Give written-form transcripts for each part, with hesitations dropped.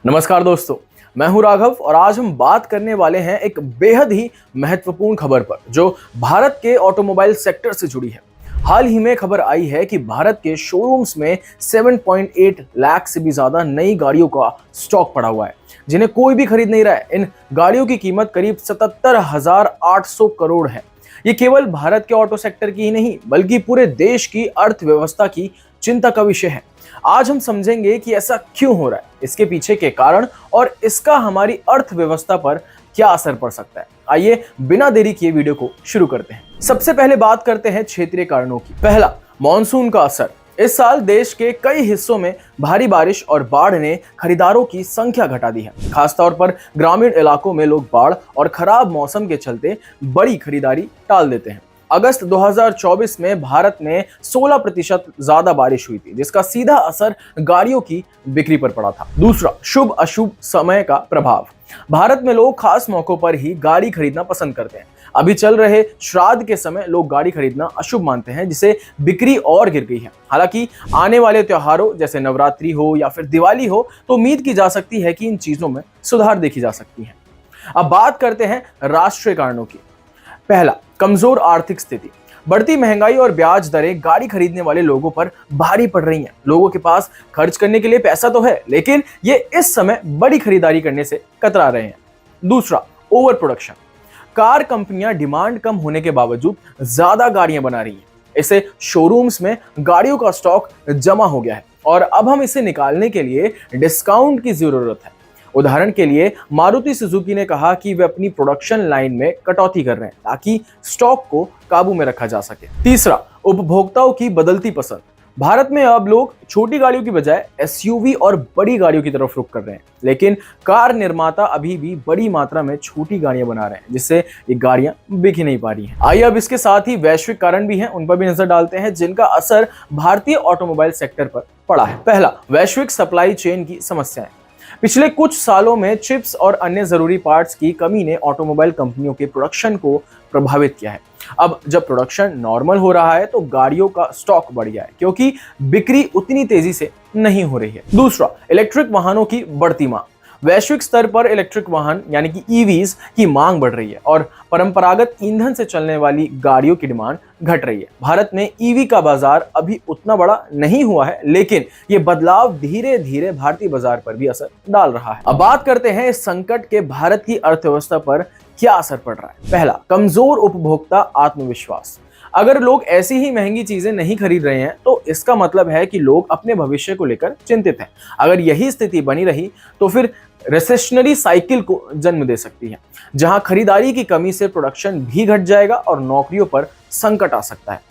नमस्कार दोस्तों, मैं हूं राघव और आज हम बात करने वाले हैं एक बेहद ही महत्वपूर्ण खबर पर जो भारत के ऑटोमोबाइल सेक्टर से जुड़ी है। हाल ही में खबर आई है कि भारत के शोरूम्स में 7.8 लाख से भी ज्यादा नई गाड़ियों का स्टॉक पड़ा हुआ है जिन्हें कोई भी खरीद नहीं रहा है। इन गाड़ियों की कीमत करीब 77,800 करोड़ है। ये केवल भारत के ऑटो सेक्टर की ही नहीं बल्कि पूरे देश की अर्थव्यवस्था की चिंता का विषय है। आज हम समझेंगे कि ऐसा क्यों हो रहा है, इसके पीछे के कारण और इसका हमारी अर्थव्यवस्था पर क्या असर पड़ सकता है। आइए बिना देरी किए वीडियो को शुरू करते हैं। सबसे पहले बात करते हैं क्षेत्रीय कारणों की। पहला, मॉनसून का असर। इस साल देश के कई हिस्सों में भारी बारिश और बाढ़ ने खरीदारों की संख्या घटा दी है। खासतौर पर ग्रामीण इलाकों में लोग बाढ़ और खराब मौसम के चलते बड़ी खरीदारी टाल देते हैं। अगस्त 2024 में भारत में 16% ज्यादा बारिश हुई थी जिसका सीधा असर गाड़ियों की बिक्री पर पड़ा था। दूसरा, शुभ अशुभ समय का प्रभाव। भारत में लोग खास मौकों पर ही गाड़ी खरीदना पसंद करते हैं। अभी चल रहे श्राद्ध के समय लोग गाड़ी खरीदना अशुभ मानते हैं जिससे बिक्री और गिर गई है। हालांकि आने वाले त्योहारों जैसे नवरात्रि हो या फिर दिवाली हो तो उम्मीद की जा सकती है कि इन चीजों में सुधार देखी जा सकती है। अब बात करते हैं राष्ट्रीय कारणों की। पहला, कमजोर आर्थिक स्थिति। बढ़ती महंगाई और ब्याज दरें गाड़ी खरीदने वाले लोगों पर भारी पड़ रही हैं। लोगों के पास खर्च करने के लिए पैसा तो है लेकिन ये इस समय बड़ी खरीदारी करने से कतरा रहे हैं। दूसरा, ओवर प्रोडक्शन। कार कंपनियां डिमांड कम होने के बावजूद ज्यादा गाड़ियां बना रही हैं। इससे शोरूम्स में गाड़ियों का स्टॉक जमा हो गया है और अब हम इसे निकालने के लिए डिस्काउंट की जरूरत है। उदाहरण के लिए मारुति सुजुकी ने कहा कि वे अपनी प्रोडक्शन लाइन में कटौती कर रहे हैं ताकि स्टॉक को काबू में रखा जा सके। तीसरा, उपभोक्ताओं की बदलती पसंद। भारत में अब लोग छोटी गाड़ियों की बजाय एसयूवी और बड़ी गाड़ियों की तरफ रुख कर रहे हैं, लेकिन कार निर्माता अभी भी बड़ी मात्रा में छोटी गाड़ियां बना रहे हैं जिससे ये गाड़ियां बिक ही नहीं पा रही हैं। आइए अब इसके साथ ही वैश्विक कारण भी हैं, उन पर भी नजर डालते हैं जिनका असर भारतीय ऑटोमोबाइल सेक्टर पर पड़ा है। पहला, वैश्विक सप्लाई चेन की समस्याएं। पिछले कुछ सालों में चिप्स और अन्य जरूरी पार्ट्स की कमी ने ऑटोमोबाइल कंपनियों के प्रोडक्शन को प्रभावित किया है। अब जब प्रोडक्शन नॉर्मल हो रहा है तो गाड़ियों का स्टॉक बढ़ गया है क्योंकि बिक्री उतनी तेजी से नहीं हो रही है। दूसरा, इलेक्ट्रिक वाहनों की बढ़ती मांग। वैश्विक स्तर पर इलेक्ट्रिक वाहन यानी कि ईवीज की मांग बढ़ रही है और परंपरागत ईंधन से चलने वाली गाड़ियों की डिमांड घट रही है। भारत में ईवी का बाजार अभी उतना बड़ा नहीं हुआ है लेकिन ये बदलाव धीरे धीरे भारतीय बाजार पर भी असर डाल रहा है। अब बात करते हैं इस संकट के भारत की अर्थव्यवस्था पर क्या असर पड़ रहा है। पहला, कमजोर उपभोक्ता आत्मविश्वास। अगर लोग ऐसी ही महंगी चीजें नहीं खरीद रहे हैं तो इसका मतलब है कि लोग अपने भविष्य को लेकर चिंतित हैं। अगर यही स्थिति बनी रही तो फिर रिसेशनरी साइकिल को जन्म दे सकती है जहां खरीदारी की कमी से प्रोडक्शन भी घट जाएगा और नौकरियों पर संकट आ सकता है।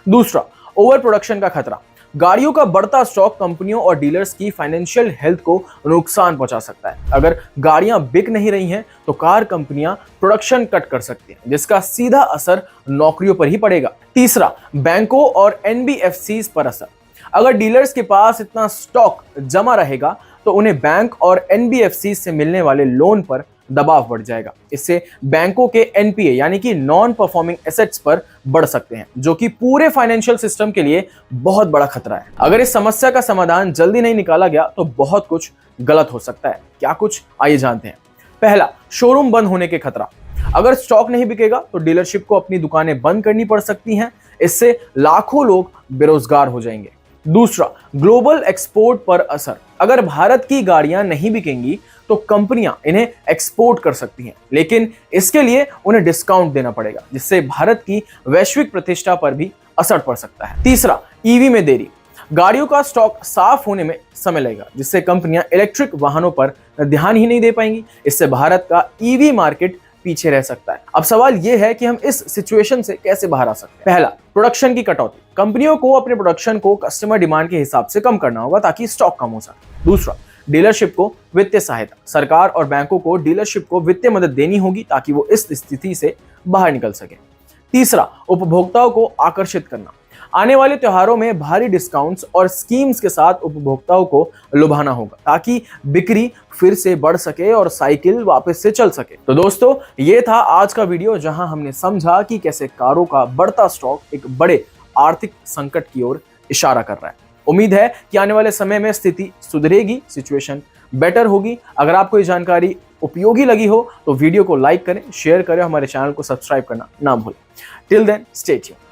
दूसरा, ओवर प्रोडक्शन का खतरा। गाड़ियों का बढ़ता स्टॉक कंपनियों और डीलर्स की फाइनेंशियल हेल्थ को नुकसान पहुंचा सकता है। अगर गाड़ियां बिक नहीं रही हैं तो कार कंपनियां प्रोडक्शन कट कर सकती हैं जिसका सीधा असर नौकरियों पर ही पड़ेगा। तीसरा, बैंकों और एनबीएफसीज पर असर। अगर डीलर्स के पास इतना स्टॉक जमा रहेगा तो उन्हें बैंक और एनबीएफसी से मिलने वाले लोन पर दबाव बढ़ जाएगा। इससे बैंकों के एनपीए यानी कि नॉन परफॉर्मिंग एसेट्स पर बढ़ सकते हैं जो कि पूरे फाइनेंशियल सिस्टम के लिए बहुत बड़ा खतरा है। अगर इस समस्या का समाधान जल्दी नहीं निकाला गया तो बहुत कुछ गलत हो सकता है। क्या कुछ, आइए जानते हैं। पहला, शोरूम बंद होने के खतरा। अगर स्टॉक नहीं बिकेगा तो डीलरशिप को अपनी दुकानें बंद करनी पड़ सकती हैं। इससे लाखों लोग बेरोजगार हो जाएंगे। दूसरा, ग्लोबल एक्सपोर्ट पर असर। अगर भारत की गाड़ियां नहीं बिकेंगी तो कंपनियां इन्हें एक्सपोर्ट कर सकती हैं लेकिन इसके लिए उन्हें डिस्काउंट देना पड़ेगा जिससे भारत की वैश्विक प्रतिष्ठा पर भी असर पड़ सकता है। तीसरा, ईवी में देरी। गाड़ियों का स्टॉक साफ होने में समय लगेगा जिससे कंपनियां इलेक्ट्रिक वाहनों पर ध्यान ही नहीं दे पाएंगी। इससे भारत का ईवी मार्केट पीछे रह सकता है। अब सवाल यह है कि हम इस सिचुएशन से कैसे बाहर आ सकते हैं। पहला, प्रोडक्शन की कटौती। कंपनियों को अपने प्रोडक्शन को कस्टमर डिमांड के हिसाब से कम करना होगा ताकि स्टॉक कम हो सके। दूसरा, डीलरशिप को वित्तीय सहायता। सरकार और बैंकों को डीलरशिप को वित्तीय मदद देनी होगी ताकि वो इस स्थिति से बाहर निकल सके। तीसरा, उपभोक्ताओं को आकर्षित करना। आने वाले त्योहारों में भारी डिस्काउंट्स और स्कीम्स के साथ उपभोक्ताओं को लुभाना होगा ताकि बिक्री फिर से बढ़ सके और साइकिल वापस से चल सके। तो दोस्तों, ये था आज का वीडियो जहां हमने समझा कि कैसे कारों का बढ़ता स्टॉक एक बड़े आर्थिक संकट की ओर इशारा कर रहा है। उम्मीद है कि आने वाले समय में स्थिति सुधरेगी, सिचुएशन बेटर होगी। अगर आपको ये जानकारी उपयोगी लगी हो तो वीडियो को लाइक करें, शेयर करें, हमारे चैनल को सब्सक्राइब करना ना भूलें। Till then stay tuned.